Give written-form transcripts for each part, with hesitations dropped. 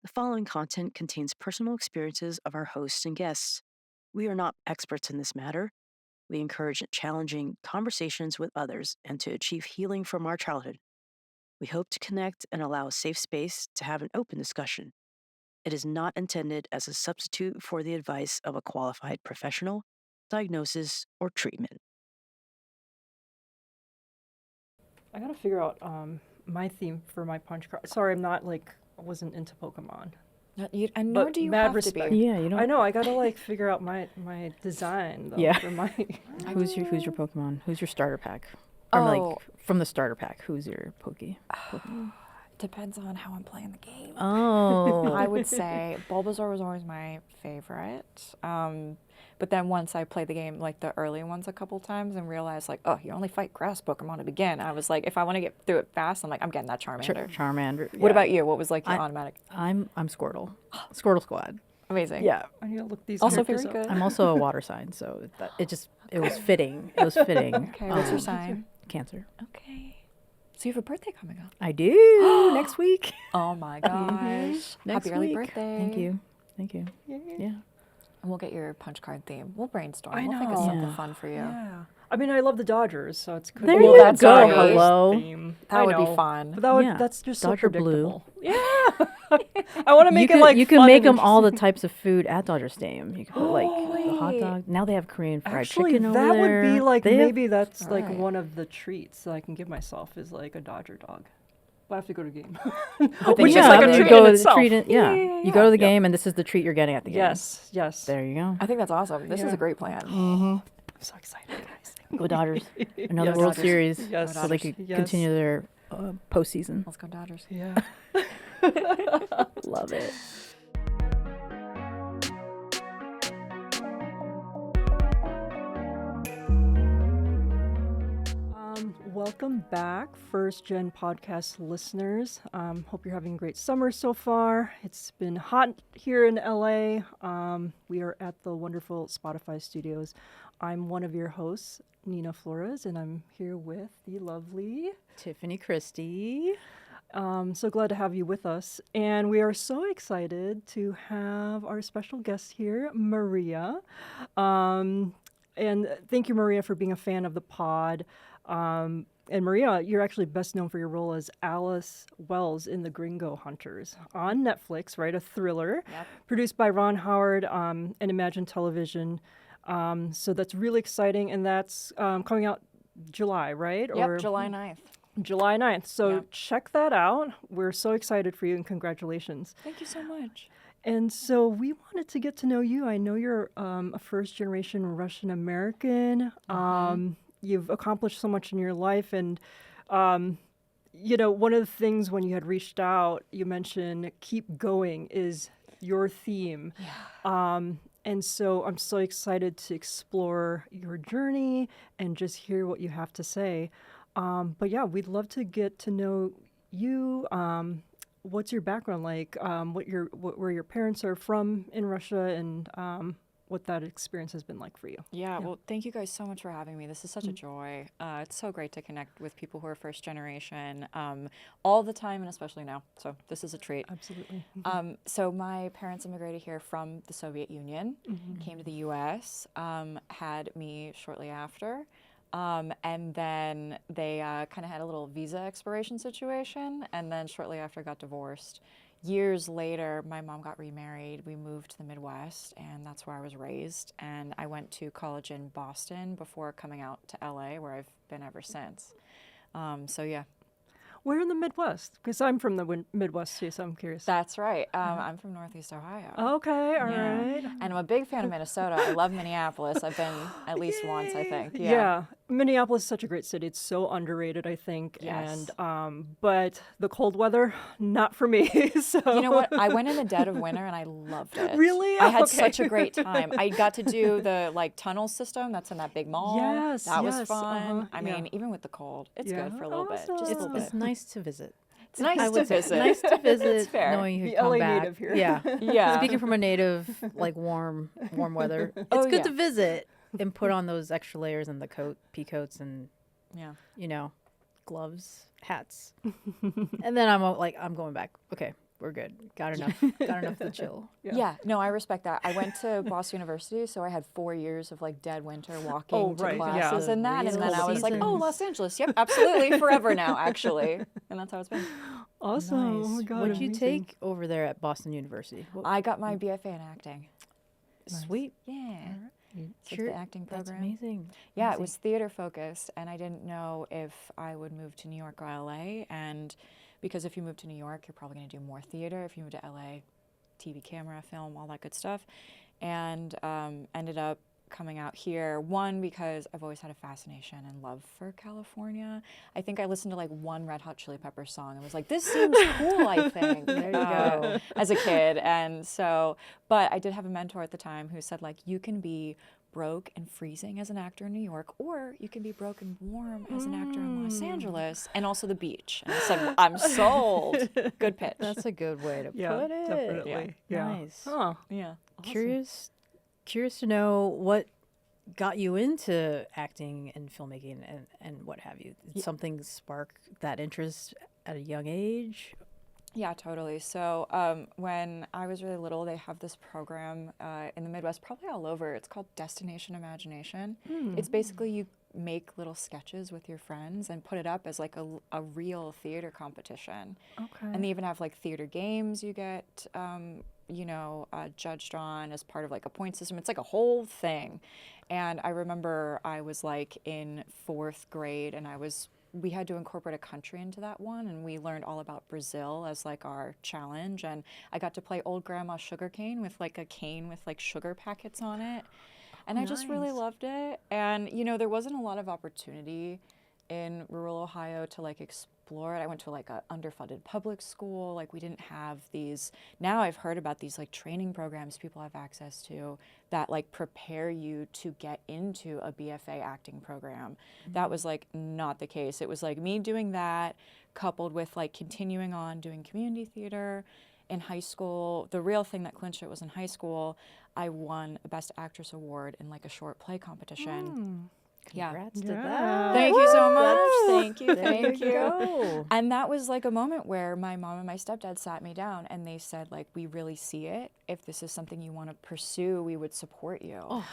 The following content contains personal experiences of our hosts and guests. We are not experts in this matter. We encourage challenging conversations with others and to achieve healing from our childhood. We hope to connect and allow a safe space to have an open discussion. It is not intended as a substitute for the advice of a qualified professional, diagnosis, or treatment. I gotta figure out my theme for my punch card. Sorry, I wasn't into Pokemon. And nor But do you mad have respect. to be. Yeah, you don't. I know. I gotta figure out my design though. Yeah. For my. Who's your Pokemon? Who's your starter pack? Oh. From the starter pack, who's your Pokemon? Depends on how I'm playing the game. Oh. I would say Bulbasaur was always my favorite. But then once I played the game, like the early ones a couple times and realized oh, you only fight grass Pokemon to begin. I was like, if I want to get through it fast, I'm getting that Charmander. Charmander. What yeah. about you? What was your automatic? I'm Squirtle. Squirtle Squad. Amazing. Yeah. I need to look these. Also characters very up. good. I'm also a water sign, so it was fitting. It was fitting. Okay, what's your sign? Cancer. Okay. So you have a birthday coming up. I do next week. Oh my gosh. Next Happy early week. birthday. Thank you. Yeah. And we'll get your punch card theme. We'll brainstorm. I We'll think of know. something Yeah. fun for you. Yeah. I mean, I love the Dodgers, so it's cool. There Well, you that's go. right. Hello. Theme. That I would be know. fun. But that would, Yeah. that's just Dodger so blue. predictable. Yeah. I want to make it You can fun make and them all the interesting. types of food at Dodger Stadium. You can put the hot Wait. dog. Now they have Korean fried Actually, chicken over that there. would be They have- maybe that's Alright. one of the treats that I can give myself is a Dodger dog. But I have to go to a game. But then Which you is have like to a you treat go in to the itself. treat in- yeah. Yeah. You go to the game, and this is the treat you're getting at the game. Yes, yes. There you go. I think that's awesome. This is Yeah. a great plan. I'm so excited, guys. Go Dodgers. Another Yes. World Dodgers. Series, Yes. so they could Yes. continue their postseason. Let's go Dodgers. Yeah. Love it. Welcome back, First Gen Podcast listeners. Hope you're having a great summer so far. It's been hot here in LA. We are at the wonderful Spotify studios. I'm one of your hosts, Nina Flores, and I'm here with the lovely. Tiffany, Kristie. So glad to have you with us. And we are so excited to have our special guest here, Maria. And thank you, Maria, for being a fan of the pod. And Maria, you're actually best known for your role as Alice Wells in the Gringo Hunters on Netflix, right? A thriller produced by Ron Howard and Imagine Television. So that's really exciting. And that's coming out July, right? Yep, July 9th. July 9th. So Yep. check that out. We're so excited for you and congratulations. Thank you so much. And so we wanted to get to know you. I know you're a first generation Russian American. You've accomplished so much in your life. And, one of the things when you had reached out, you mentioned keep going is your theme. Yeah. And so I'm so excited to explore your journey and just hear what you have to say. But yeah, we'd love to get to know you. What's your background like? Where your parents are from in Russia, and what that experience has been like for you. Yeah, well, thank you guys so much for having me. This is such a joy. It's so great to connect with people who are first generation all the time, and especially now. So this is a treat. Absolutely. So my parents immigrated here from the Soviet Union, came to the U.S., had me shortly after. And then they kind of had a little visa expiration situation, and then shortly after got divorced. Years later, my mom got remarried. We moved to the Midwest, and that's where I was raised. And I went to college in Boston before coming out to LA, where I've been ever since. So yeah. Where in the Midwest? Because I'm from the Midwest too, so I'm curious. That's right. I'm from Northeast Ohio. Okay, all right. And I'm a big fan of Minnesota. I love Minneapolis. I've been at least once, I think. Yeah. Minneapolis is such a great city. It's so underrated, I think. Yes. And but the cold weather, not for me. So You know what? I went in the dead of winter and I loved it. Really? I had Okay. such a great time. I got to do the tunnel system that's in that big mall. Yes, That was yes, fun. I yeah. mean, even with the cold, it's Yeah. good for a little bit. Just a Awesome. little bit. It's nice to visit. It's nice I to would say visit. nice to visit, It's fair. knowing you The can come LA back. native here. Yeah. Yeah. Speaking from a native, warm weather, it's Oh, good yeah. to visit and put on those extra layers and the pea coats and Yeah. gloves, hats. And then I'm going back. Okay, we're good. Got enough. Got enough to chill. Yeah, no, I respect that. I went to Boston University, so I had 4 years of like dead winter walking to right, yeah. classes and that, and then Real I was like, oh, seasons. Los Angeles, yep, absolutely, forever now, actually, and that's how it's been. Awesome. Oh my Nice. God. What did you amazing. take over there at Boston University? I got my BFA in acting. Sweet. Yeah, so it's Sure. the acting That's program. amazing. Yeah, it Amazing. was theater focused, and I didn't know if I would move to New York or LA. And because if you move to New York, you're probably going to do more theater. If you move to LA, TV, camera, film, all that good stuff. And ended up coming out here, one, because I've always had a fascination and love for California. I think I listened to like one Red Hot Chili Peppers song and was like, this seems cool, I think. There you go. As a kid. And so, but I did have a mentor at the time who said, like, you can be broke and freezing as an actor in New York, or you can be broke and warm as an actor in Los Angeles, and also the beach. And I said, well, I'm sold. Good pitch. That's a good way to Yeah, put it. definitely. Yeah. Nice. Huh. yeah. Curious to know what got you into acting and filmmaking and what have you. Did something spark that interest at a young age? Yeah, totally. So when I was really little, they have this program in the Midwest, probably all over. It's called Destination Imagination. It's basically you make little sketches with your friends and put it up as like a real theater competition. Okay. And they even have like theater games you get, judged on as part of like a point system. It's like a whole thing. And I remember I was like in 4th grade and we had to incorporate a country into that one, and we learned all about Brazil as like our challenge. And I got to play old grandma sugarcane with like a cane with like sugar packets on it. And I just really nice. loved it. And, there wasn't a lot of opportunity in rural Ohio to like explore it. I went to like a underfunded public school. Like we didn't have these, now I've heard about these like training programs people have access to that like prepare you to get into a BFA acting program. That was like not the case. It was like me doing that coupled with like continuing on doing community theater in high school. The real thing that clinched it was in high school, I won a Best Actress award in like a short play competition. Yeah. Congrats to Yeah. that. Thank you so much. That's- Thank you. There Thank you you. go. And that was like a moment where my mom and my stepdad sat me down and they said, like, we really see it. If this is something you want to pursue, we would support you.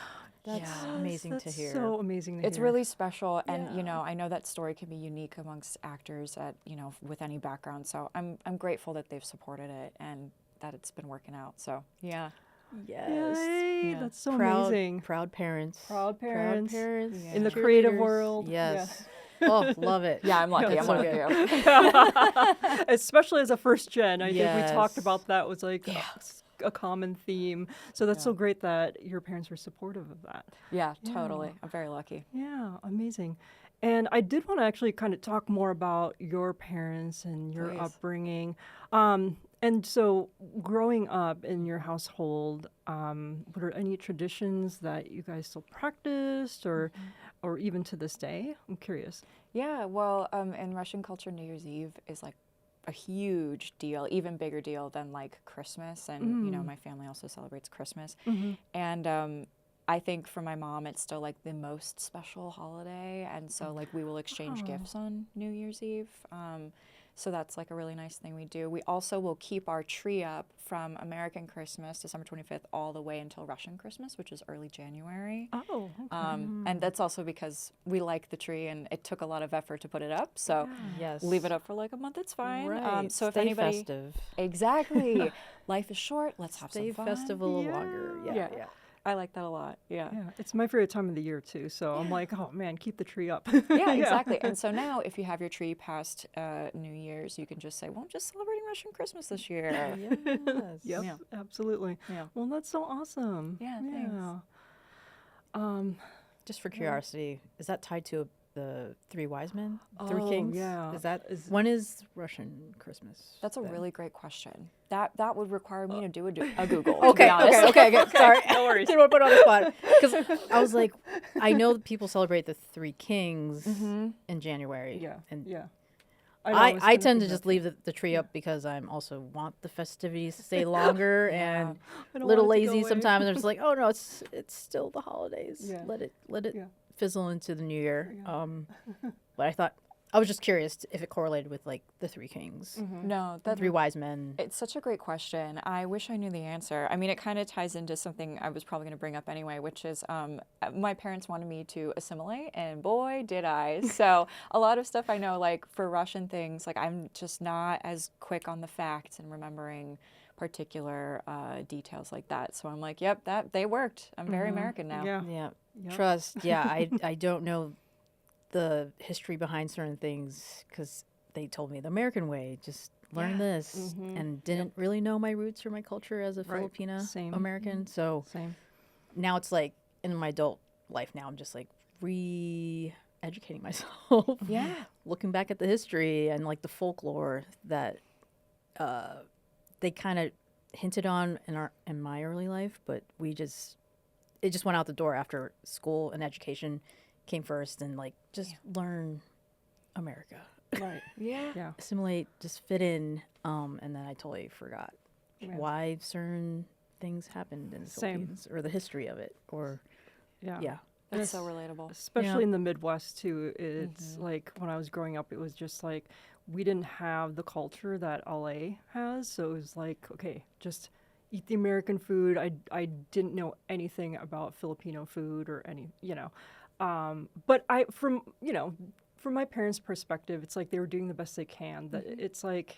That's Yeah. amazing That's to hear. so amazing to It's hear. really special. And, I know that story can be unique amongst actors at, with any background. So I'm grateful that they've supported it and that it's been working out. So, yeah. Yes. Yay, Yeah. that's so Proud, amazing. proud parents. Proud parents. Yeah. In the creative Cheerleaders. world. Yes. Oh, love it. Yeah, I'm lucky. I'm so lucky. good. Especially as a first gen. I think we talked Yes. about that was like a common theme. So that's so great that your parents were supportive of that. Yeah, totally. I'm very lucky. Yeah, amazing. And I did want to actually kind of talk more about your parents and your Please. upbringing. And so, growing up in your household, what are any traditions that you guys still practiced, or even to this day? I'm curious. Yeah, well, in Russian culture, New Year's Eve is like a huge deal, even bigger deal than like Christmas. And, my family also celebrates Christmas. And I think for my mom, it's still like the most special holiday. And so like we will exchange gifts on New Year's Eve. So that's like a really nice thing we do. We also will keep our tree up from American Christmas, December 25th, all the way until Russian Christmas, which is early January. Oh, okay. And that's also because we like the tree and it took a lot of effort to put it up. So Yes. leave it up for like a month, it's fine. Right. So if Stay anybody, festive. Exactly, life is short. Let's have Stay some fun. festive a little longer. Yeah. Yeah. I like that a lot. Yeah. Yeah, it's my favorite time of the year too. So I'm like, oh man, keep the tree up. Yeah, exactly. And so now, if you have your tree past New Year's, you can just say, "Well, I'm just celebrating Russian Christmas this year." Yes. Yep, Yeah. absolutely. Yeah. Well, that's so awesome. Yeah, thanks. Just for curiosity, is that tied to the three wise men, three Oh, kings? yeah. Is that when is Russian Christmas? That's a then? really great question. That would require me to do a Google. Okay, to be honest. okay. Sorry, no worries. Didn't want to put it on the spot because I was like, I know that people celebrate the three kings in January. Yeah, and yeah. I tend to just leave the tree up because I'm also want the festivities to stay longer and I a don't little want it to go lazy away. sometimes. I'm just like, oh no, it's still the holidays. Yeah. Let it Yeah. fizzle into the new year. Yeah. But I thought I was just curious if it correlated with like the Three Kings, No, the Three Wise Men. it's such a great question. I wish I knew the answer. I mean, it kind of ties into something I was probably going to bring up anyway, which is my parents wanted me to assimilate, and boy, did I. So a lot of stuff I know, like for Russian things, like I'm just not as quick on the facts and remembering particular details like that. So I'm like, yep, that they worked. I'm very American now. Yeah. Yeah, Yep. trust. Yeah, I don't know the history behind certain things because they told me the American way, just learn this, and didn't really know my roots or my culture as a Right. Filipina Same. American. So Same. now it's like in my adult life now, I'm just like re-educating myself. Yeah. Looking back at the history and like the folklore that they kind of hinted on in my early life, but it just went out the door after school and education came first, and like just learn America, Right. Yeah. Yeah. assimilate, just fit in, and then I totally forgot why certain things happened in the Same. Philippines or the history of it, or Yeah. That's so relatable. Especially in the Midwest too. It's like when I was growing up, it was just like we didn't have the culture that LA has. So it was like, okay, just eat the American food. I didn't know anything about Filipino food or but from my parents' perspective, it's like they were doing the best they can. That it's like,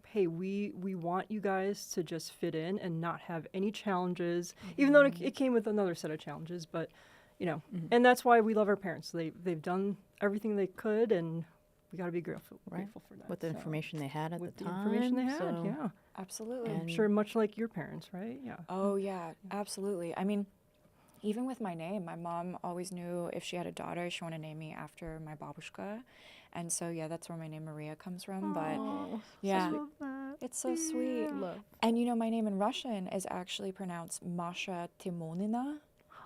hey, we want you guys to just fit in and not have any challenges, even though it came with another set of challenges. But and that's why we love our parents. They've done everything they could, and we got to be grateful for that. with the So, information they had at with the the time. information they had, so- yeah. Absolutely. I'm sure much like your parents, right? Yeah. Oh, yeah, absolutely. I mean, even with my name, my mom always knew if she had a daughter, she wanted to name me after my babushka. And so, yeah, that's where my name Maria comes from. But yeah, it's so sweet. Love. And my name in Russian is actually pronounced Maria Timonina.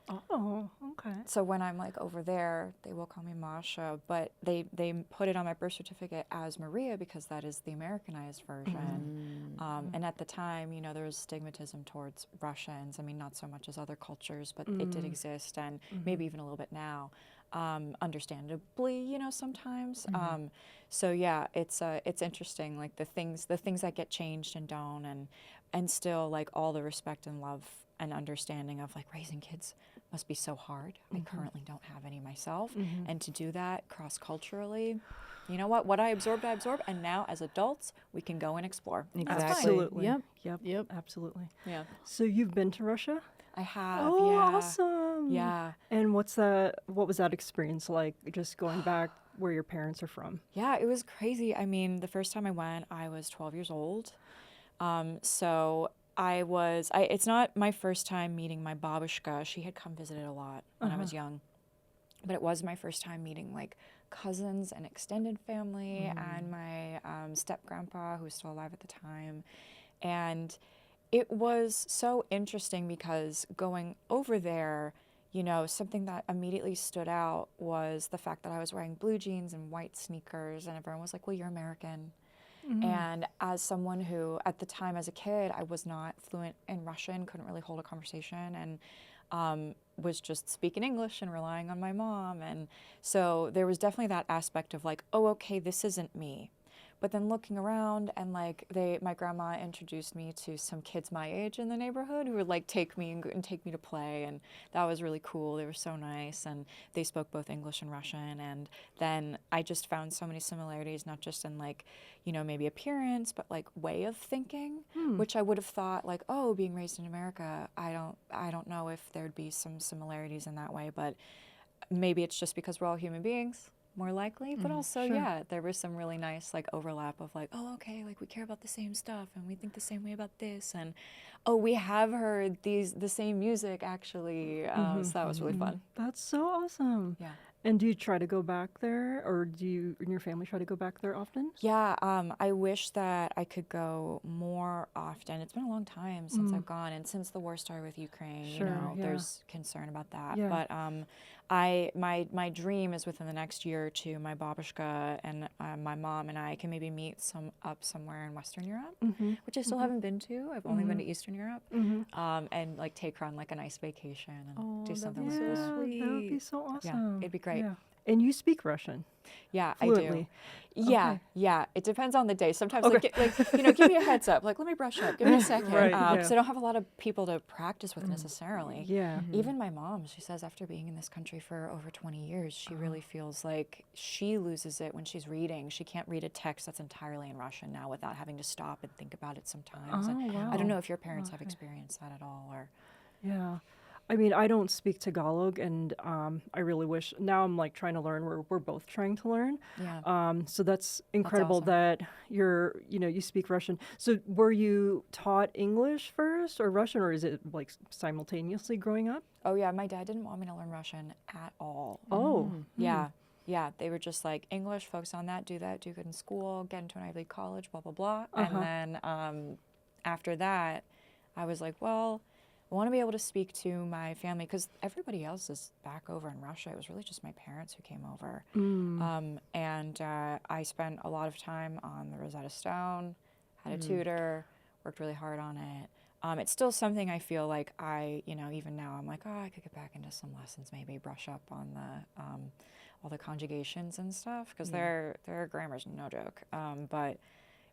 Oh, okay. So when I'm like over there, they will call me Masha, but they put it on my birth certificate as Maria because that is the Americanized version. And at the time, there was stigmatism towards Russians. I mean, not so much as other cultures, but it did exist, and maybe even a little bit now, understandably, sometimes. So yeah, it's interesting, like the things that get changed and don't, and still like all the respect and love and understanding of like raising kids must be so hard. I currently don't have any myself. And to do that cross-culturally, you know what I absorbed, and now as adults, we can go and explore. That's fine. Absolutely. Yep. Absolutely. Yeah. So you've been to Russia? I have, Oh, yeah. awesome. Yeah. And what was that experience like, just going back where your parents are from? Yeah, it was crazy. I mean, the first time I went, I was 12 years old. So it's not my first time meeting my babushka. She had come visited a lot when I was young. But it was my first time meeting like cousins and extended family and my step-grandpa, who was still alive at the time. And it was so interesting because going over there, something that immediately stood out was the fact that I was wearing blue jeans and white sneakers, and everyone was like, well, you're American. And as someone who, at the time as a kid, I was not fluent in Russian, couldn't really hold a conversation, and was just speaking English and relying on my mom. And so there was definitely that aspect of like, oh, okay, this isn't me. But then looking around and like my grandma introduced me to some kids my age in the neighborhood who would like take me and take me to play, and that was really cool. They were so nice, and they spoke both English and Russian. And then I just found so many similarities, not just in like, maybe appearance, but like way of thinking, which I would have thought like, oh, being raised in America, I don't know if there'd be some similarities in that way, but maybe it's just because we're all human beings. More likely, but also, yeah, there was some really nice like overlap of like, oh, okay, like we care about the same stuff and we think the same way about this, and oh, we have heard the same music actually, so that was really fun. That's so awesome. Yeah. And do you try to go back there, or do you and your family try to go back there often? Yeah, I wish that I could go more often. It's been a long time since I've gone, and since the war started with Ukraine, there's concern about that. Yeah. But my dream is within the next year or two, my babushka and my mom and I can maybe meet up somewhere in Western Europe, which I still haven't been to. I've only been to Eastern Europe, and like take her on like a nice vacation and do something like that. That would be so awesome. Yeah, it'd be great. Yeah. And you speak Russian Yeah, fluently. I do. Yeah, Okay. yeah. It depends on the day. Sometimes, give me a heads up. Like, let me brush up. Give me a second. Right, Because yeah. I don't have a lot of people to practice with necessarily. Yeah. Even my mom, she says after being in this country for over 20 years, she really feels like she loses it when she's reading. She can't read a text that's entirely in Russian now without having to stop and think about it sometimes. And Oh, I don't wow. know if your parents have experienced that at all, or Yeah. I mean, I don't speak Tagalog, and I really wish. Now I'm like trying to learn. We're both trying to learn. yeah. So that's incredible awesome. that you speak Russian. So were you taught English first or Russian, or is it like simultaneously growing up? Oh yeah, my dad didn't want me to learn Russian at all. Oh, Yeah. Yeah, they were just like, English, focus on that, do good in school, get into an Ivy League college, blah, blah, blah. And then after that, I was like, well, I want to be able to speak to my family because everybody else is back over in Russia. It was really just my parents who came over. And I spent a lot of time on the Rosetta Stone, had a tutor, worked really hard on it. It's still something I feel like even now, I'm like, oh, I could get back into some lessons, maybe brush up on the all the conjugations and stuff, because their grammar's no joke. But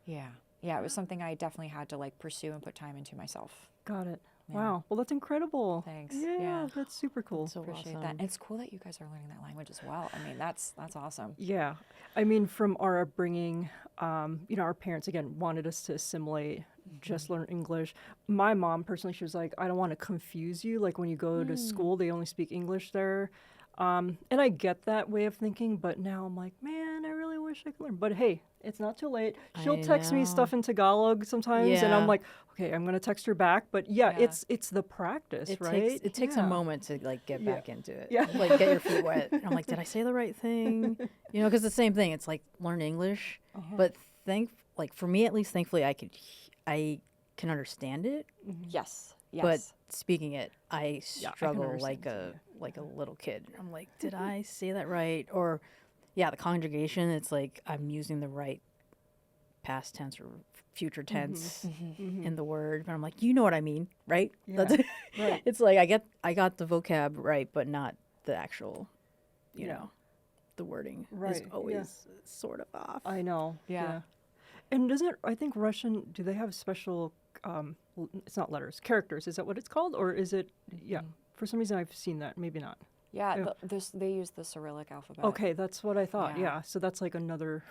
yeah, it was something I definitely had to like pursue and put time into myself. got it. Yeah. Wow. Well, that's incredible. Thanks. Yeah, Yeah. that's super cool. So Appreciate awesome. that. And it's cool that you guys are learning that language as well. I mean, that's awesome. Yeah. I mean, from our upbringing, our parents, again, wanted us to assimilate, just learn English. My mom, personally, she was like, I don't want to confuse you. Like, when you go to school, they only speak English there. And I get that way of thinking, but now I'm like, man, I really wish I could learn. But hey, it's not too late. She'll I text me know. stuff in Tagalog sometimes, and I'm Yeah. like, okay, I'm going to text her back. But yeah, Yeah. it's the practice, It right? takes Yeah. a moment to like get back into it. Yeah. Like get your feet wet. And I'm like, did I say the right thing? Because the same thing. It's like learn English, but for me at least, thankfully, I can understand it. Yes. Yes. But speaking it, I I can struggle understand like a little kid. I'm like, did I say that right? Or the conjugation. It's like I'm using the right past tense or future tense in the word, but I'm like, you know what I mean, right? Yeah. Right. It's like I got the vocab right, but not the actual, the wording is Right, yeah. always sort of off. I know. Yeah. And I think Russian, do they have special, it's not letters, characters, is that what it's called? Or is it, for some reason I've seen that, maybe not. yeah, they use the Cyrillic alphabet. Okay, that's what I thought, Yeah. yeah. So that's like another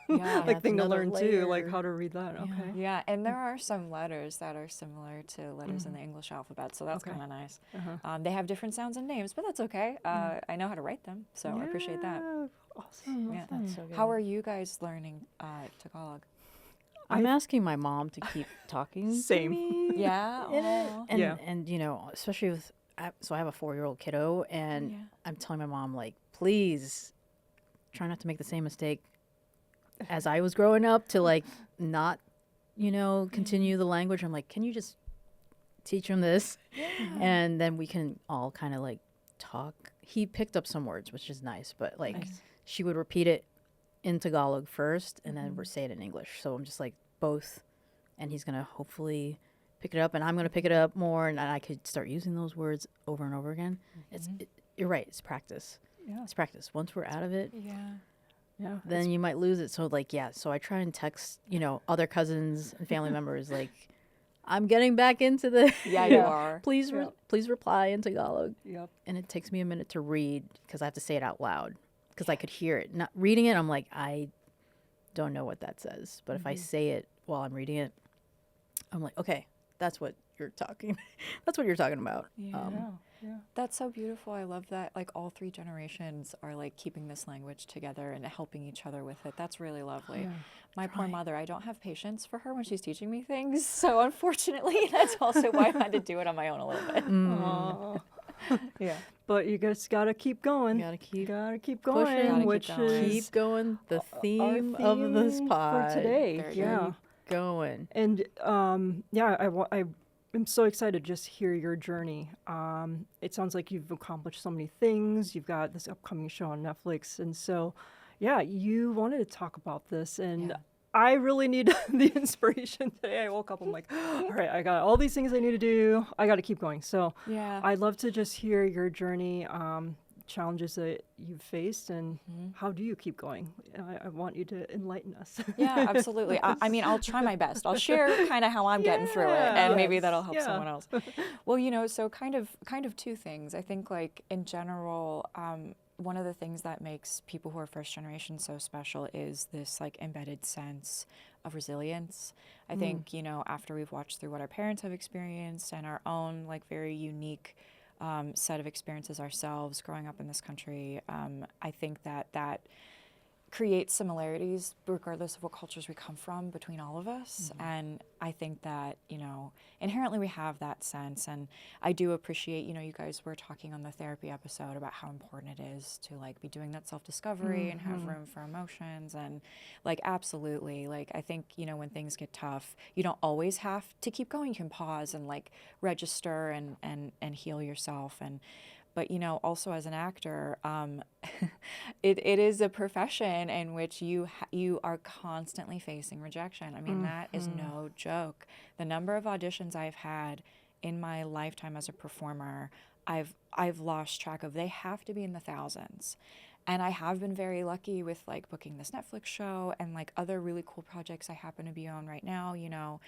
Yeah. like thing to another learn too, like layer. how to read that, okay. Yeah, and there are some letters that are similar to letters in the English alphabet, so that's Okay. kind of nice. They have different sounds and names, but that's okay. I know how to write them, so I appreciate that. Yeah, Awesome. Yeah. awesome. That's so good. How are you guys learning Tagalog? I'm asking my mom to keep talking Same. to me Yeah. in it. Aw. And, Yeah. and especially with, so I have a 4-year-old kiddo, and Yeah. I'm telling my mom, like, please try not to make the same mistake as I was growing up to, like, not, continue the language. I'm like, can you just teach him this? And then we can all kind of, like, talk. He picked up some words, which is nice, but, like, she would repeat it in Tagalog first and then say it in English. So I'm just like both, and he's gonna hopefully pick it up, and I'm gonna pick it up more, and I could start using those words over and over again. You're right. It's practice. Yeah. It's practice. Once we're out of it, Yeah. Yeah. then you might lose it. So like, so I try and text, other cousins and family members like, I'm getting back into the. Yeah, you are. Please, Yeah. please reply in Tagalog. Yep. And it takes me a minute to read because I have to say it out loud because I could hear it. Not reading it, I'm like, I don't know what that says. But if I say it while I'm reading it, I'm like, okay, that's what you're talking. That's what you're talking about. Yeah. Yeah. That's so beautiful. I love that. Like all 3 generations are like keeping this language together and helping each other with it. That's really lovely. Yeah. My poor mother, I don't have patience for her when she's teaching me things. So unfortunately, that's also why I had to do it on my own a little bit. Aw. Yeah. But you just gotta keep going. Gotta keep Gotta keep pushing. going, Gotta keep which going. is keep going. The our theme of this theme pod. for today. Very Yeah. good. Going. And I am so excited to just hear your journey. It sounds like you've accomplished so many things. You've got this upcoming show on Netflix, and so you wanted to talk about this, and Yeah. I really need the inspiration today. I woke up, I'm like, all right, I got all these things I need to do. I got to keep going. So Yeah. I'd love to just hear your journey. challenges that you've faced, and how do you keep going? I want you to enlighten us. Yeah, absolutely. I mean, I'll try my best. I'll share kind of how I'm getting through it, and maybe that'll help someone else. Well, you know, so kind of two things. I think, like, in general, one of the things that makes people who are first generation so special is this, like, embedded sense of resilience. I think, you know, after we've watched through what our parents have experienced and our own, like, very unique set of experiences ourselves growing up in this country, I think that creates similarities regardless of what cultures we come from between all of us. And I think that, you know, inherently we have that sense. And I do appreciate, you know, you guys were talking on the therapy episode about how important it is to, like, be doing that self-discovery and have room for emotions. And, like, absolutely, like, I think, you know, when things get tough, you don't always have to keep going. You can pause and, like, register and heal yourself. But, you know, also as an actor, it is a profession in which you are constantly facing rejection. I mean, that is no joke. The number of auditions I've had in my lifetime as a performer, I've lost track of. They have to be in the thousands. And I have been very lucky with, like, booking this Netflix show and, like, other really cool projects I happen to be on right now. You know,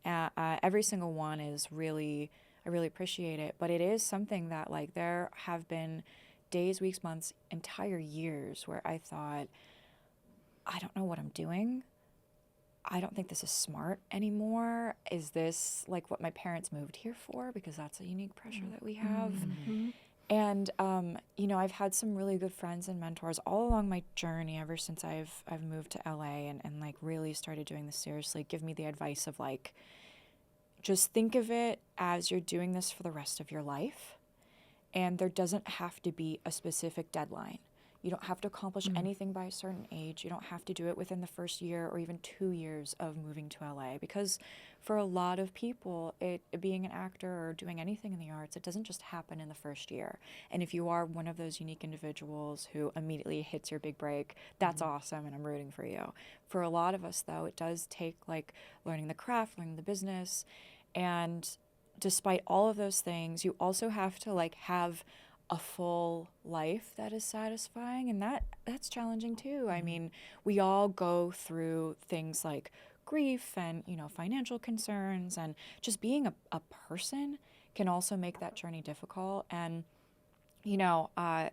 every single one is really, I really appreciate it. But it is something that, like, there have been days, weeks, months, entire years where I thought, I don't know what I'm doing. I don't think this is smart anymore. Is this, like, what my parents moved here for? Because that's a unique pressure that we have. And, you know, I've had some really good friends and mentors all along my journey ever since I've moved to LA and like, really started doing this seriously, give me the advice of, like, just think of it as you're doing this for the rest of your life. And there doesn't have to be a specific deadline. You don't have to accomplish anything by a certain age. You don't have to do it within the first year or even 2 years of moving to LA. Because for a lot of people, being an actor or doing anything in the arts, it doesn't just happen in the first year. And if you are one of those unique individuals who immediately hits your big break, that's awesome, and I'm rooting for you. For a lot of us, though, it does take, like, learning the craft, learning the business. And despite all of those things, you also have to, like, have a full life that is satisfying, and that's challenging too. I mean, we all go through things like grief and, you know, financial concerns, and just being a person can also make that journey difficult. And, you know, I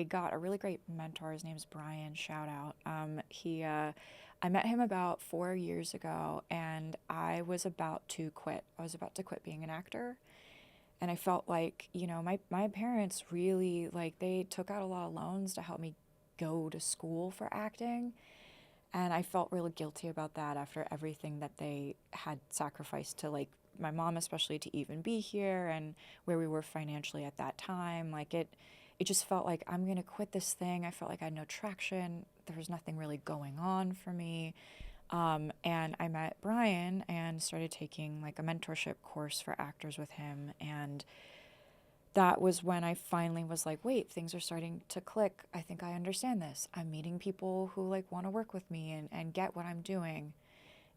got a really great mentor. His name's Brian, shout out. I met him about 4 years ago, and I was about to quit. I was about to quit being an actor. And I felt like, you know, my parents really, like, they took out a lot of loans to help me go to school for acting. And I felt really guilty about that after everything that they had sacrificed to, like, my mom especially, to even be here and where we were financially at that time. Like, it just felt like I'm going to quit this thing. I felt like I had no traction. There was nothing really going on for me. And I met Brian and started taking, like, a mentorship course for actors with him. And that was when I finally was like, wait, things are starting to click. I think I understand this. I'm meeting people who, like, want to work with me and get what I'm doing.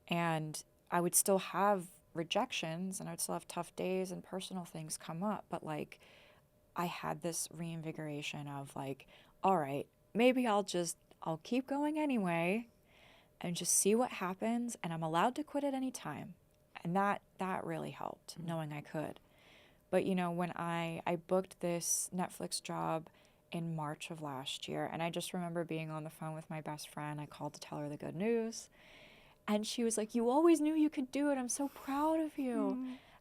And I would still have rejections and I would still have tough days and personal things come up. But, like, I had this reinvigoration of, like, all right, maybe I'll keep going anyway and just see what happens, and I'm allowed to quit at any time. And that really helped, knowing I could. But, you know, when I booked this Netflix job in March of last year, and I just remember being on the phone with my best friend. I called to tell her the good news. And she was like, you always knew you could do it. I'm so proud of you.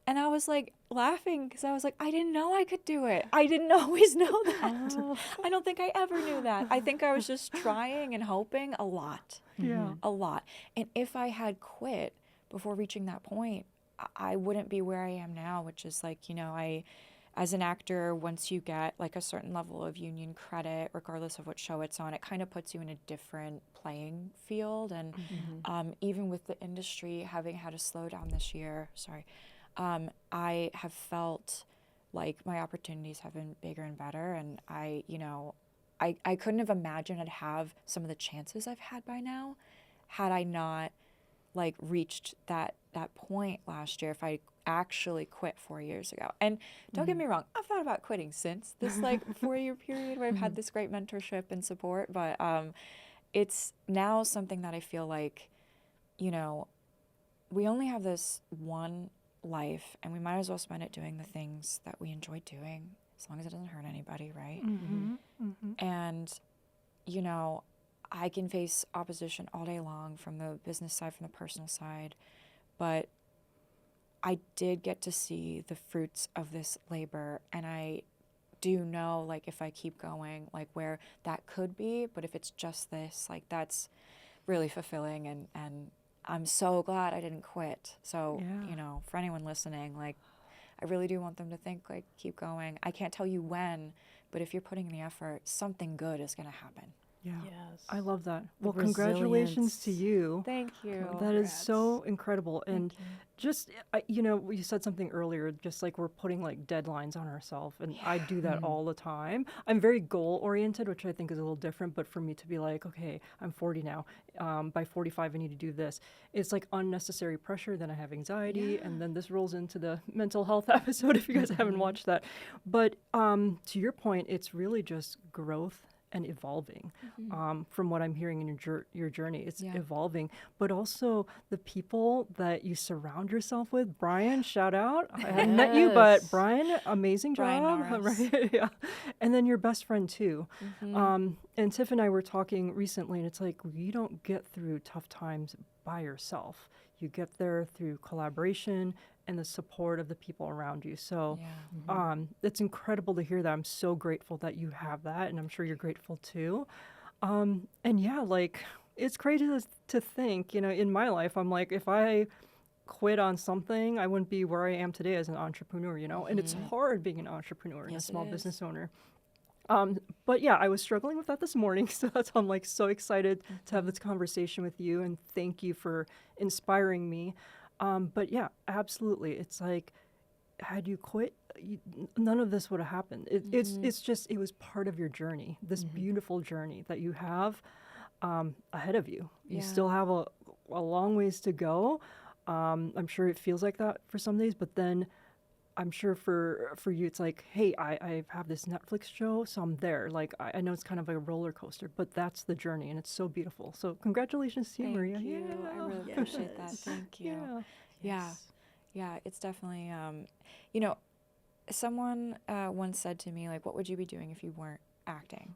And I was, like, laughing because I was like, I didn't know I could do it. I didn't always know that. I don't think I ever knew that. I think I was just trying and hoping a lot. A lot. And if I had quit before reaching that point, I wouldn't be where I am now, which is, like, you know, as an actor, once you get, like, a certain level of union credit, regardless of what show it's on, it kind of puts you in a different playing field. And even with the industry having had a slowdown this year, I have felt like my opportunities have been bigger and better. And I couldn't have imagined I'd have some of the chances I've had by now had I not, like reached that point last year if I actually quit 4 years ago. And don't get me wrong, I've thought about quitting since this like 4-year period where I've had this great mentorship and support, but it's now something that I feel like, you know, we only have this one life and we might as well spend it doing the things that we enjoy doing as long as it doesn't hurt anybody, right? And, you know, I can face opposition all day long from the business side, from the personal side, but I did get to see the fruits of this labor, and I do know, like, if I keep going, like, where that could be, but if it's just this, like, that's really fulfilling, and I'm so glad I didn't quit. So, you know, for anyone listening, like, I really do want them to think, like, keep going. I can't tell you when, but if you're putting in the effort, something good is going to happen. Yeah. Yes. I love that. The Well, congratulations to resilience. you. Thank you. That is so incredible. And you. just, you know, you said something earlier, just like we're putting like deadlines on ourselves. And I do that all the time. I'm very goal oriented, which I think is a little different. But for me to be like, okay, I'm 40 now. By 45, I need to do this. It's like unnecessary pressure. Then I have anxiety. And then this rolls into the mental health episode if you guys haven't watched that. But to your point, it's really just growth and evolving. From what I'm hearing in your journey, it's evolving, but also the people that you surround yourself with. Brian, shout out. I haven't met you, but Brian, amazing job. Right? Yeah. And then your best friend too. And Tiff and I were talking recently, and it's like, you don't get through tough times by yourself. You get there through collaboration and the support of the people around you. So it's incredible to hear that. I'm so grateful that you have that, and I'm sure you're grateful too. And yeah, like, it's crazy to think, you know, in my life, I'm like, if I quit on something, I wouldn't be where I am today as an entrepreneur, you know, and it's hard being an entrepreneur and a small business owner. But yeah, I was struggling with that this morning, so that's why I'm like so excited to have this conversation with you, and thank you for inspiring me. But yeah, absolutely. It's like, had you quit, none of this would have happened. It's just, it was part of your journey, this beautiful journey that you have ahead of you. You still have a long ways to go. I'm sure it feels like that for some days, but then I'm sure for you, it's like, hey, I have this Netflix show, so I'm there. Like, I know it's kind of like a roller coaster, but that's the journey, and it's so beautiful. So congratulations to you, Maria. Thank you. I really appreciate that. Thank you. Yeah, it's definitely, you know, someone once said to me, like, what would you be doing if you weren't acting?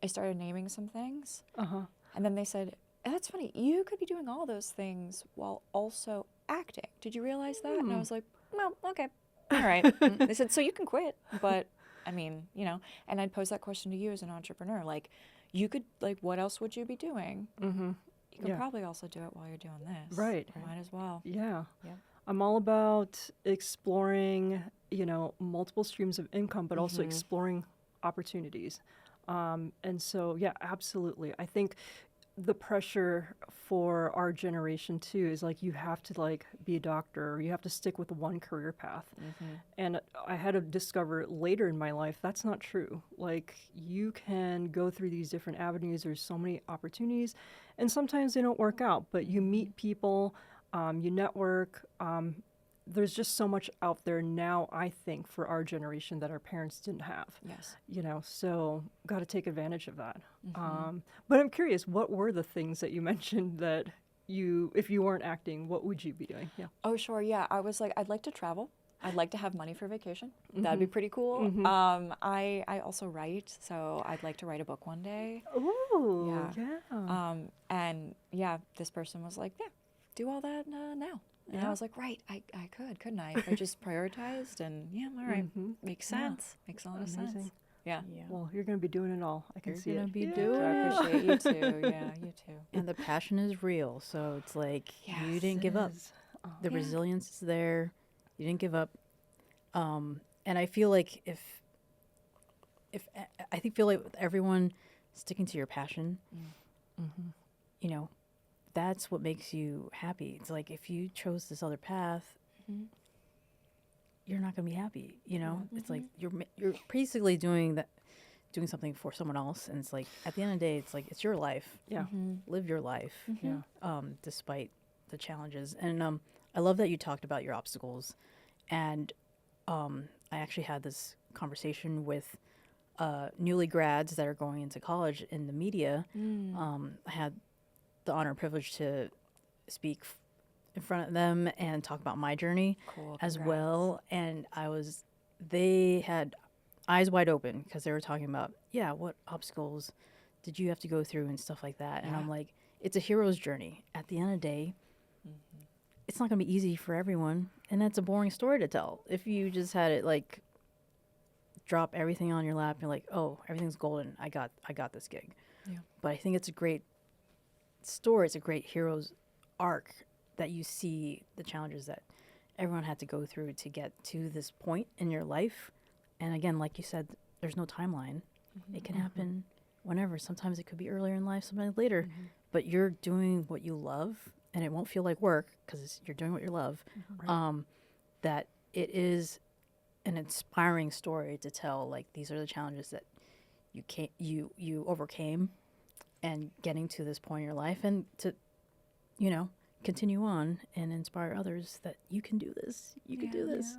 I started naming some things, and then they said, that's funny, you could be doing all those things while also acting. Did you realize that? And I was like, well, okay. All right. They said, so you can quit, but I mean, you know, and I'd pose that question to you as an entrepreneur. Like, you could, like, what else would you be doing? You could probably also do it while you're doing this. Right. Might as well. Yeah. Yeah. I'm all about exploring, you know, multiple streams of income, but also exploring opportunities. And so, yeah, absolutely. I think the pressure for our generation too is like, you have to like be a doctor, or you have to stick with one career path. And I had to discover later in my life that's not true. Like, you can go through these different avenues. There's so many opportunities, and sometimes they don't work out, but you meet people, you network. There's just so much out there now, I think, for our generation that our parents didn't have. Yes. You know, so got to take advantage of that. But I'm curious, what were the things that you mentioned that if you weren't acting, what would you be doing? Yeah. Oh, sure. Yeah. I was like, I'd like to travel. I'd like to have money for vacation. That'd be pretty cool. I also write, so I'd like to write a book one day. Ooh, yeah. And yeah, this person was like, yeah, do all that now. And I was like, right, I could, couldn't I? If I just prioritized, and yeah, all right, makes sense. Makes a lot of sense. Yeah. Well, you're going to be doing it all. I can see it. You're gonna be I doing it. appreciate you too. Yeah, you too. And the passion is real, so it's like you didn't It give up. is. The resilience is there. You didn't give up. And I feel like feel like with everyone sticking to your passion, you know, that's what makes you happy. It's like, if you chose this other path, you're not gonna be happy. You know, it's like you're basically doing something for someone else, and it's like, at the end of the day, it's like, it's your life. Yeah. Live your life. Yeah. Despite the challenges. And I love that you talked about your obstacles. And I actually had this conversation with newly grads that are going into college in the media. I had the honor and privilege to speak in front of them and talk about my journey as well. And they had eyes wide open because they were talking about, what obstacles did you have to go through and stuff like that. And I'm like, it's a hero's journey. At the end of the day, it's not going to be easy for everyone. And that's a boring story to tell. If you just had it like drop everything on your lap, you're like, oh, everything's golden. I got this gig. Yeah. But I think it's a great story. It's a great hero's arc that you see the challenges that everyone had to go through to get to this point in your life. And again, like you said, there's no timeline. It can happen whenever. Sometimes it could be earlier in life, sometimes later. But you're doing what you love, and it won't feel like work because you're doing what you love. That it is an inspiring story to tell. Like, these are the challenges that you overcame, and getting to this point in your life, and to, continue on and inspire others that you can do this. You can do this.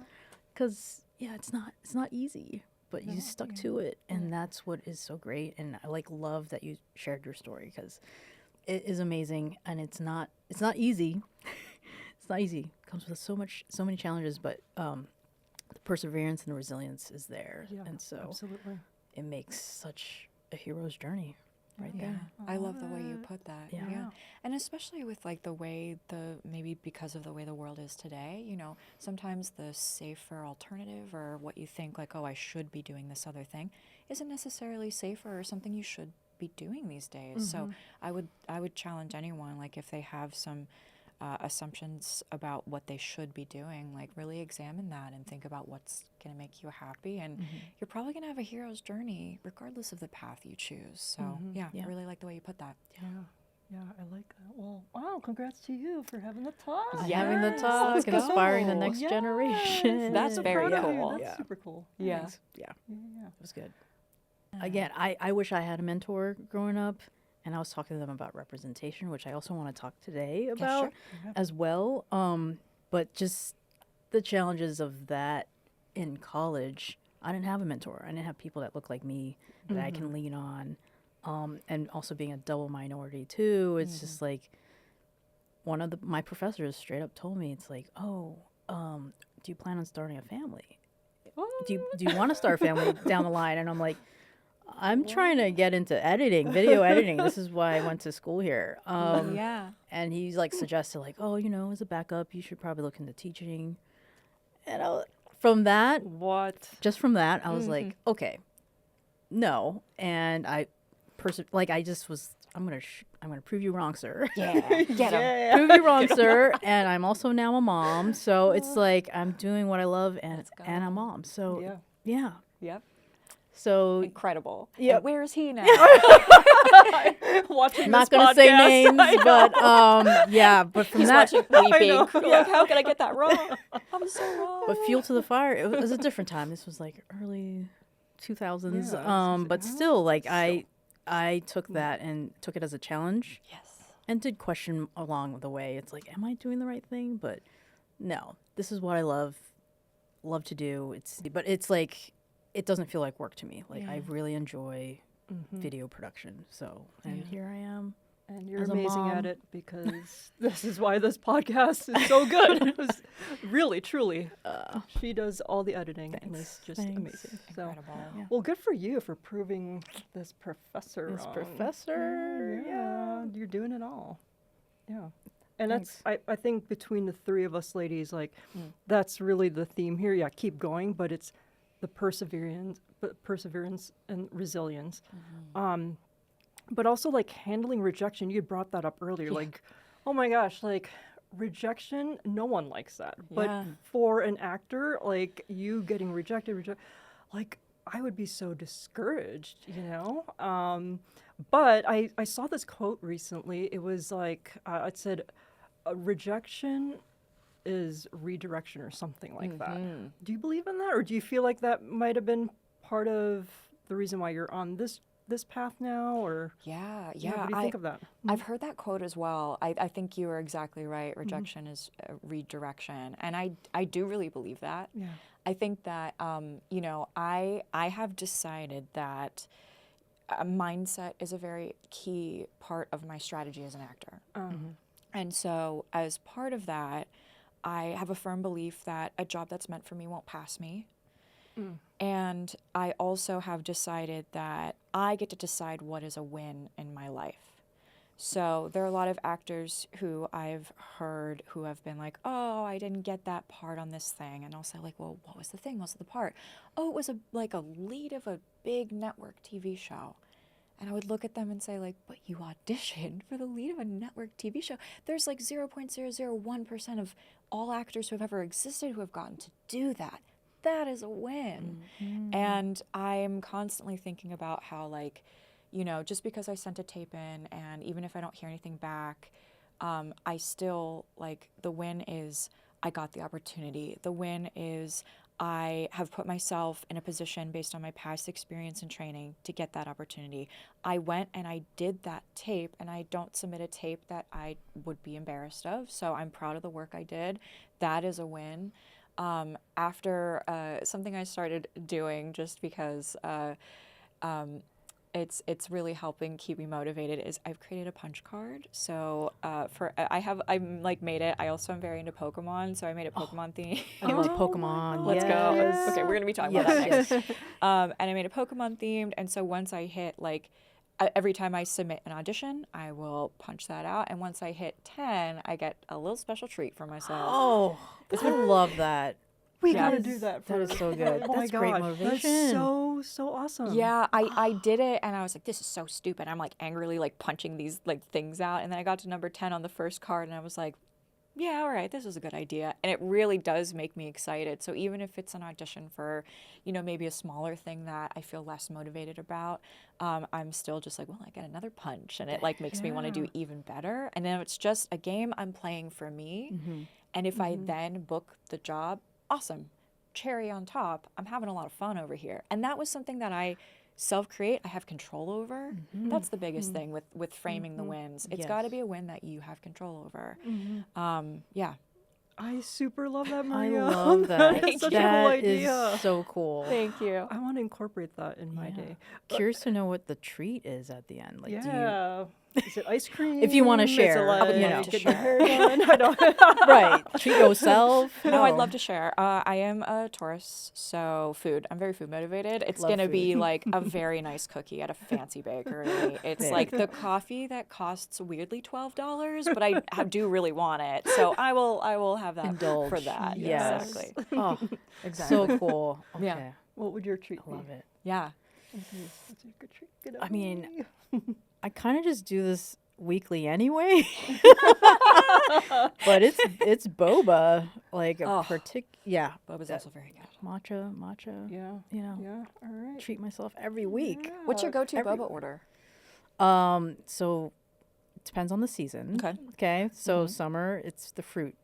Because it's not easy, but you stuck to it, and that's what is so great. And I love that you shared your story, because it is amazing, and it's not easy. It's not easy. It comes with so many challenges, but the perseverance and the resilience is there, and so absolutely, it makes such a hero's journey right there. I love the way you put that. Yeah. And especially with maybe because of the way the world is today, sometimes the safer alternative, or what you think like, oh, I should be doing this other thing, isn't necessarily safer or something you should be doing these days. So I would challenge anyone, like, if they have some assumptions about what they should be doing, like, really examine that and think about what's going to make you happy. And you're probably going to have a hero's journey regardless of the path you choose. So I really like the way you put that. Yeah, I like that. Well, wow, congrats to you for having the talk. Having the talk and inspiring the next generation. That's very cool. That's super cool. Yeah. It was good. Again, I wish I had a mentor growing up. And I was talking to them about representation, which I also want to talk today about as well. But just the challenges of that in college. I didn't have a mentor. I didn't have people that look like me that I can lean on. And also being a double minority too. It's just like, one of my professors straight up told me, it's like, do you plan on starting a family? Do you want to start a family down the line? And I'm like, I'm trying to get into video editing. This is why I went to school here. And he's like suggested, like, as a backup, you should probably look into teaching. And from that, I was like, okay, no. And I'm gonna prove you wrong, sir. Get him. Prove you wrong, sir. And I'm also now a mom, so it's like I'm doing what I love, and a mom. So Yep. So incredible. Yeah. Where is he now? Watching not this gonna say podcast. names, but from He's that, watching weeping. Like, how could I get that wrong? I'm so wrong. but fuel to the fire. It was a different time. This was like early 2000s. But still, like I took that and took it as a challenge. Yes. And did question along the way. It's like, am I doing the right thing? But no, this is what I love to do. But it's like, it doesn't feel like work to me. Like, I really enjoy video production. So, and here I am. And you're as a amazing mom. at it, because this is why this podcast is so good. It was really, truly. She does all the editing, and it's just amazing. So, Incredible. well, good for you for proving this professor wrong. Professor. Yeah, you're doing it all. Yeah. And Thanks. I think between the three of us ladies, like, that's really the theme here. Yeah, keep going, but it's the perseverance and resilience. But also, like, handling rejection. You brought that up earlier. Like, oh my gosh, like, rejection, no one likes that. But for an actor, like, you getting rejected, like, I would be so discouraged, But I saw this quote recently. It was like, it said, rejection is redirection, or something like that. Do you believe in that? Or do you feel like that might have been part of the reason why you're on this this path now, or Yeah, yeah, yeah. what do you think of that? I've heard that quote as well. I think you are exactly right. Rejection is redirection. And I do really believe that. Yeah. I think that, you know, I have decided that mindset is a very key part of my strategy as an actor. And so as part of that, I have a firm belief that a job that's meant for me won't pass me. And I also have decided that I get to decide what is a win in my life. So there are a lot of actors who I've heard who have been like, oh, I didn't get that part on this thing. And I'll say like, well, what was the thing? What was the part? Oh, it was like a lead of a big network TV show. And I would look at them and say like, but you auditioned for the lead of a network TV show. There's like 0.001% of all actors who have ever existed who have gotten to do that. That is a win. And I'm constantly thinking about how like, you know, just because I sent a tape in and even if I don't hear anything back, I still like the win is I got the opportunity. The win is I have put myself in a position based on my past experience and training to get that opportunity. I went and I did that tape, and I don't submit a tape that I would be embarrassed of. So I'm proud of the work I did. That is a win. After something I started doing just because it's really helping keep me motivated is I've created a punch card. So I'm like made it. I also am very into Pokemon, so I made a Pokemon theme. I love Pokemon. Let's go. Yes. Okay, we're gonna be talking about that next. And I made a Pokemon themed, and so once I hit like every time I submit an audition, I will punch that out, and once I hit 10, I get a little special treat for myself. Oh, I love that. We Yeah. gotta do that. That is so good. Oh my That's great gosh, motivation. That's so awesome. Yeah, I did it, and I was like, this is so stupid. I'm like angrily like punching these like things out, and then I got to number 10 on the first card, and I was like, yeah, all right, this is a good idea. And it really does make me excited. So even if it's an audition for, you know, maybe a smaller thing that I feel less motivated about, I'm still just like, well, I get another punch. And it like makes me want to do even better. And then it's just a game I'm playing for me. And if I then book the job, awesome. Cherry on top, I'm having a lot of fun over here. And that was something that I self-create, I have control over. That's the biggest thing with framing the wins. It's got to be a win that you have control over. Yeah. I super love that, I Maria. love that. That is such a That cool is idea. so cool. Thank you. I want to incorporate that in my day. Curious to know what the treat is at the end. Like, do you, Yeah. Is it ice cream? If you wanna Is it share, I would like, love to get your share. hair done? I don't. right, treat yourself. No, I'd love to share. I am a Taurus, so food. I'm very food motivated. It's Love going to food. be like a very nice cookie at a fancy bakery. It's like the coffee that costs weirdly $12, but I do really want it. So I will have that Indulge. for that. Yes. Exactly. Oh, Exactly. so cool. Okay. Yeah. What would your treat I love it. Yeah. be? What's your good treat? Get I out mean, me. I kind of just do this weekly anyway. But it's boba, like a Oh. yeah, Boba's also very good. matcha, Yeah. you know. Yeah. All right. Treat myself every week. What's your go-to every- boba order? So it depends on the season. Okay. Okay. So summer, it's the fruit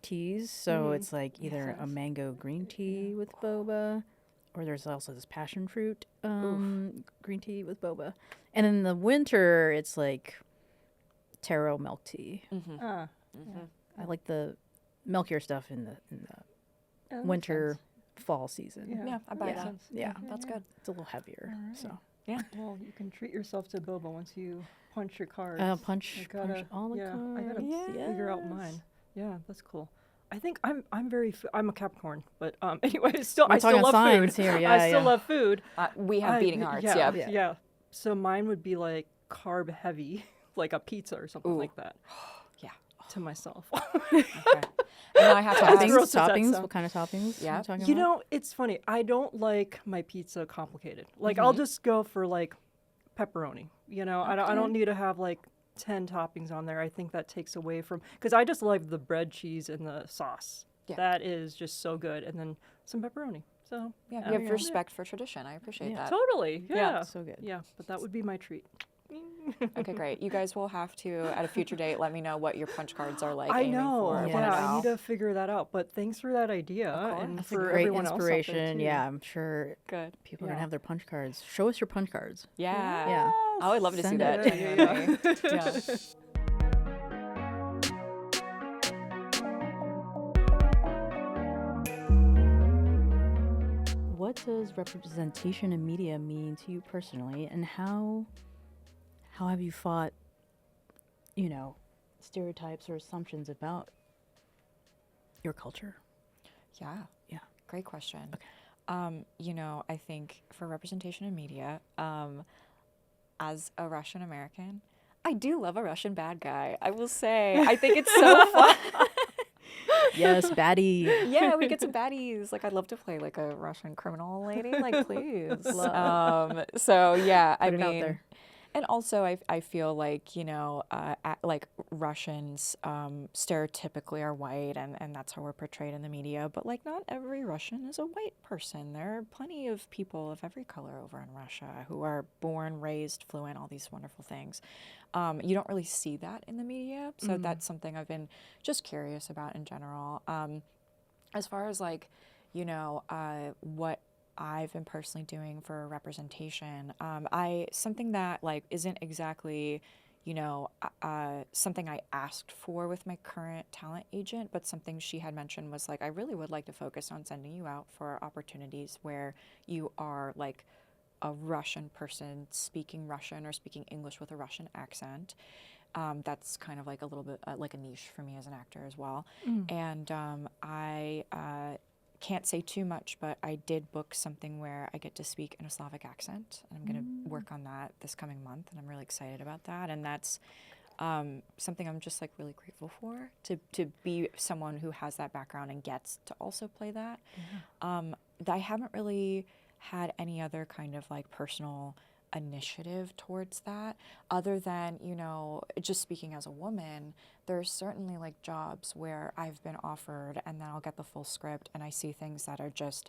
teas. So it's like either a sense. mango green tea with boba, or there's also this passion fruit green tea with boba. And in the winter, it's like taro milk tea. Ah. I like the milkier stuff in the that makes winter, sense. fall season. Yeah, I buy Yeah. that. Yeah. That's good. It's a little heavier. So Yeah. Well, you can treat yourself to boba once you punch your cards. punch all the yeah, cards. I gotta figure out mine. Yeah, that's cool. I think I'm very. I'm a Capricorn, but anyway, We're I still talking love signs food. here, I yeah, still yeah. love food. We have beating hearts. Yeah. Yeah. So mine would be like carb heavy, like a pizza or something like that. Yeah. To myself. Okay. And now I have to ask. Toppings, gross as that toppings. sounds. What kind of toppings? Yeah. Are you talking You about? know, it's funny. I don't like my pizza complicated. Like I'll just go for like pepperoni. You know, I don't need to have like 10 toppings on there. I think that takes away from, because I just like the bread, cheese, and the sauce. Yeah. That is just so good, and then some pepperoni. So Yeah, you have respect for tradition. I appreciate that. totally, yeah, So good. yeah. But that would be my treat. Okay, great. You guys will have to, at a future date, let me know what your punch cards are like I aiming know. for. Yeah, I need know. to figure that out. But thanks for that idea, Of course. and That's a for great everyone else out there inspiration. too. Yeah, I'm sure Good. people are Yeah. gonna have their punch cards. Show us your punch cards. Yeah. Yeah. I would love to see Send that, it. genuinely. Yeah. What does representation in media mean to you personally, and how have you fought, stereotypes or assumptions about your culture? Yeah. Yeah. Great question. Okay. I think for representation in media, as a Russian American, I do love a Russian bad guy. I will say, I think it's so fun. Yes, baddie. Yeah, we get some baddies. Like, I'd love to play like a Russian criminal lady. Like, please. So yeah, I Put it out mean, there. and also I feel like like Russians stereotypically are white, and that's how we're portrayed in the media. But like, not every Russian is a white person. There are plenty of people of every color over in Russia who are born, raised, fluent, all these wonderful things. You don't really see that in the media, so that's something I've been just curious about in general. As far as like, what I've been personally doing for representation, something that like isn't exactly, something I asked for with my current talent agent, but something she had mentioned was like, I really would like to focus on sending you out for opportunities where you are like a Russian person speaking Russian or speaking English with a Russian accent. That's kind of like a little bit like a niche for me as an actor as well. And I can't say too much, but I did book something where I get to speak in a Slavic accent, and I'm going to work on that this coming month, and I'm really excited about that. And that's something I'm just like really grateful for, to be someone who has that background and gets to also play that. I haven't really had any other kind of like personal initiative towards that, other than, just speaking as a woman, there's certainly like jobs where I've been offered and then I'll get the full script and I see things that are just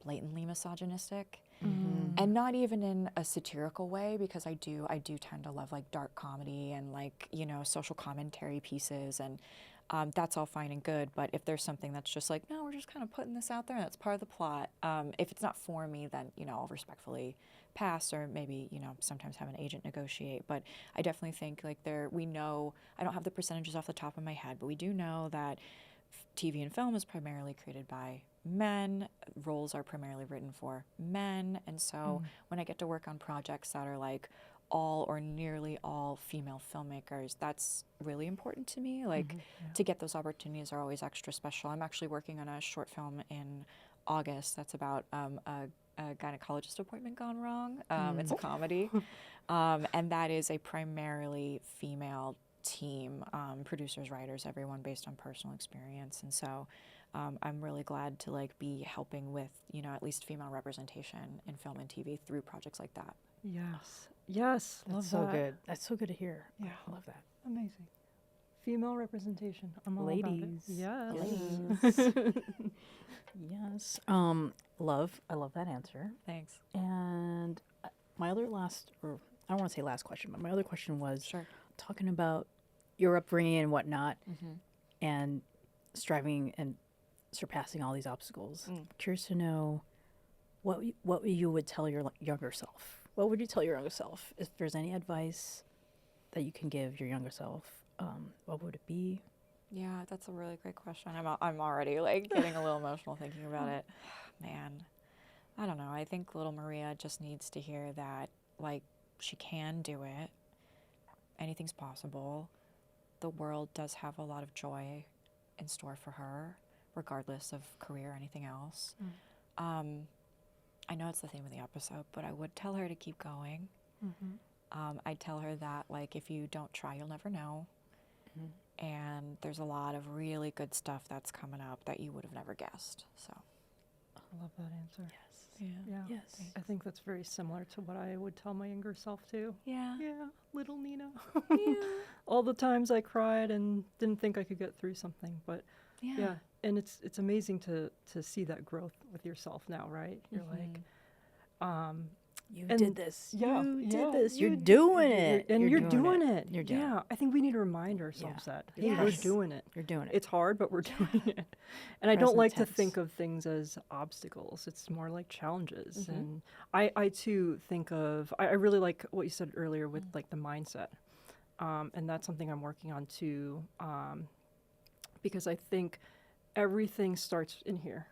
blatantly misogynistic. And not even in a satirical way, because I do tend to love like dark comedy and like, social commentary pieces, and that's all fine and good. But if there's something that's just like, no, we're just kind of putting this out there and that's part of the plot, if it's not for me, then, I'll respectfully pass, or maybe, sometimes have an agent negotiate. But I definitely think like we know, I don't have the percentages off the top of my head, but we do know that TV and film is primarily created by men. Roles are primarily written for men. And so when I get to work on projects that are like all or nearly all female filmmakers, that's really important to me. Like, to get those opportunities are always extra special. I'm actually working on a short film in August that's about a gynecologist appointment gone wrong. It's a comedy. And that is a primarily female team, producers, writers, everyone based on personal experience. And so I'm really glad to like be helping with, at least female representation in film and TV through projects like that. Yes, love That's so that. good. That's so good to hear. Yeah. I love that. Amazing. Female representation. I'm all about it. Ladies. Yes. Ladies. Yes. Love. I love that answer. Thanks. And my other or I don't want to say last question, but my other question was Sure. talking about your upbringing and whatnot, and striving and surpassing all these obstacles. Curious to know what you would tell your younger self. What would you tell your younger self? If there's any advice that you can give your younger self, what would it be? Yeah, that's a really great question. I'm already like getting a little emotional thinking about it. Man, I don't know. I think little Maria just needs to hear that like she can do it. Anything's possible. The world does have a lot of joy in store for her, regardless of career or anything else. I know it's the theme of the episode, but I would tell her to keep going. I'd tell her that like if you don't try, you'll never know. And there's a lot of really good stuff that's coming up that you would have never guessed. So I love that answer. yeah. Yeah. Yes. I think that's very similar to what I would tell my younger self too. Yeah. Yeah, little Nina. Yeah. All the times I cried and didn't think I could get through something, but yeah, and it's amazing to see that growth with yourself now, right? You're like, You And did this. yeah, You yeah, did this. You're you doing it. and you're doing it. You're doing Yeah, it. I think we need to remind ourselves that, hey, we're Yes. doing it. You're doing it. It's hard, but we're doing it. And I don't Present like to tense. think of things as obstacles. It's more like challenges. And I too think of, I really like what you said earlier with like the mindset. And that's something I'm working on too, because I think everything starts in here.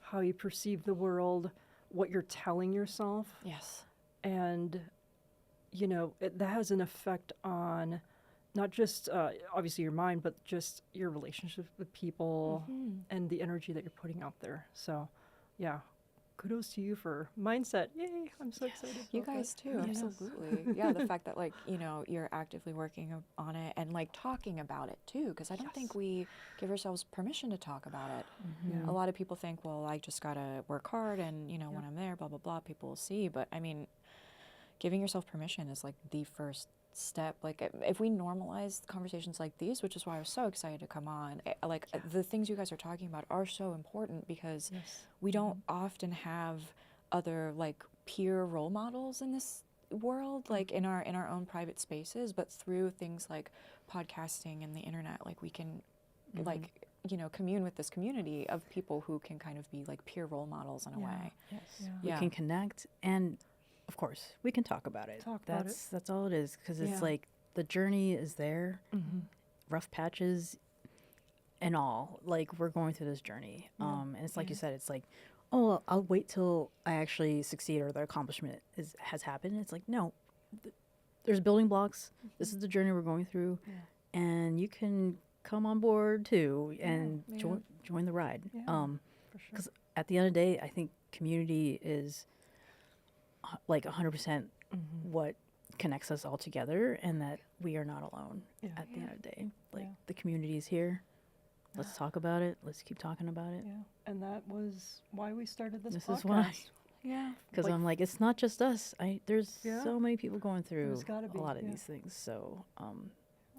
How you perceive the world, what you're telling yourself. Yes. And, you know, that has an effect on not just obviously your mind, but just your relationships with people and the energy that you're putting out there. So, yeah, kudos to you for mindset. Yay, I'm so excited. You about guys that. too, absolutely. Yeah, the fact that like, you know, you're actively working on it and like talking about it too, because I don't think we give ourselves permission to talk about it. Yeah. A lot of people think, well, I just gotta work hard and, you know, when I'm there, blah, blah, blah, people will see. But I mean, giving yourself permission is like the first step. Like if we normalize conversations like these, which is why I was so excited to come on, the things you guys are talking about are so important because we don't often have other like peer role models in this world, like in our own private spaces, but through things like podcasting and the internet, like we can like, you know, commune with this community of people who can kind of be like peer role models in a way. We can connect, and of course we can talk about it. That's all it is, because it's like the journey is there, rough patches and all, like we're going through this journey. And it's like you said, it's like, oh, well, I'll wait till I actually succeed or the accomplishment has happened. It's like, no, there's building blocks. This is the journey we're going through, and you can come on board too and join the ride. Because at the end of the day, I think community is like 100% what connects us all together, and that we are not alone at the end of the day. Like the community is here. Let's talk about it. Let's keep talking about it. Yeah, and that was why we started this podcast. Is why. Yeah. Because I'm like, it's not just us. There's so many people going through a lot of these things. So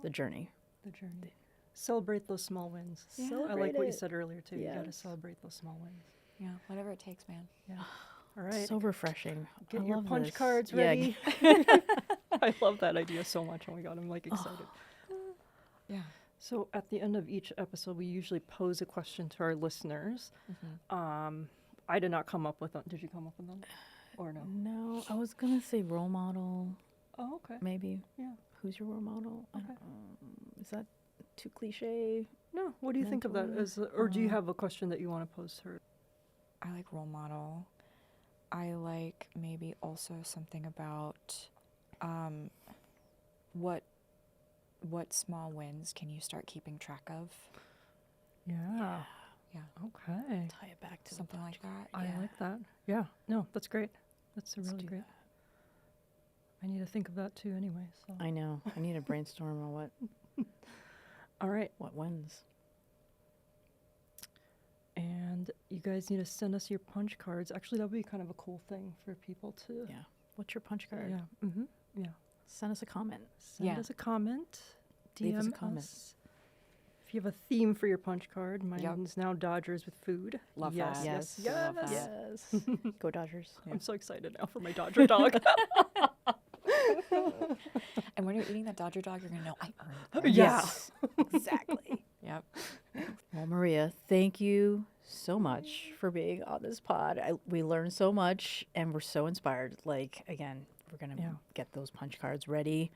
the journey. The journey. Celebrate those small wins. I like what you said earlier too. You got to celebrate those small wins. Yeah, whatever it takes, man. Yeah. All right. So refreshing. Get I your love punch this. cards Yeah. ready. I love that idea so much. Oh my God, I'm like excited. Yeah. So at the end of each episode, we usually pose a question to our listeners. I did not come up with them. Did you come up with them? Or no? No, I was going to say role model. Oh, okay. Maybe. Yeah. Who's your role model? Okay. Is that too cliche? No. What do you think of that? Or do you have a question that you want to pose to her? I like role model. I like maybe also something about what small wins can you start keeping track of? Yeah. Yeah. Okay. Tie it back to Something like that. I like that. Yeah. No, that's great. That's really great. I need to think of that too anyway. So. I know. I need to brainstorm on what All right. what wins. And you guys need to send us your punch cards. Actually, that would be kind of a cool thing for people to. Yeah. What's your punch card? Yeah. Yeah. Send us a comment. Send us a comment. Leave DM us a comment. If you have a theme for your punch card, mine's now Dodgers with food. Love yes, that. Yes. I love that. Yes. Go Dodgers. I'm so excited now for my Dodger dog. And when you're eating that Dodger dog, you're going to know I earned it. Yes. Exactly. Yep. Well, Maria, thank you so much for being on this pod. We learned so much, and we're so inspired. Like, again, we're going to get those punch cards ready.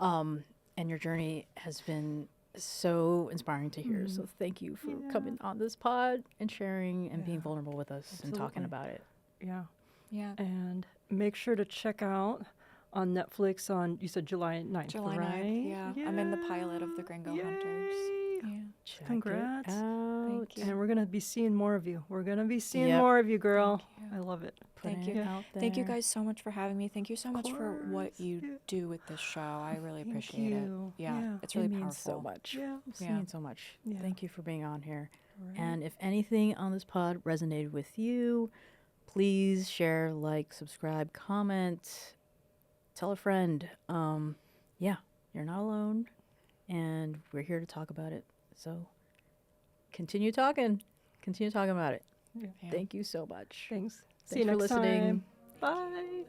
And your journey has been so inspiring to hear. So thank you for coming on this pod and sharing and being vulnerable with us and talking about it. Yeah. Yeah. And make sure to check out on Netflix on, you said July 9th, July right? 9th, yeah. I'm in the pilot of the Gringo Hunters. Yeah. Check Congrats. it out. Thank you. And we're going to be seeing more of you. We're going to be seeing more of you, girl. Thank you. I love it. Thank Putting you. it out Thank you there. guys so much for having me. Thank you so much for what you do with this show. I really appreciate it. Yeah, it's really it means powerful. so much. Yeah. It Yeah. means so much. Yeah. Thank you for being on here. Right. And if anything on this pod resonated with you, please share, like, subscribe, comment, tell a friend. Yeah, you're not alone, and we're here to talk about it. So continue talking about it. Yeah. Yeah. Thank you so much. Thanks. See Thanks you for next listening. time. Bye.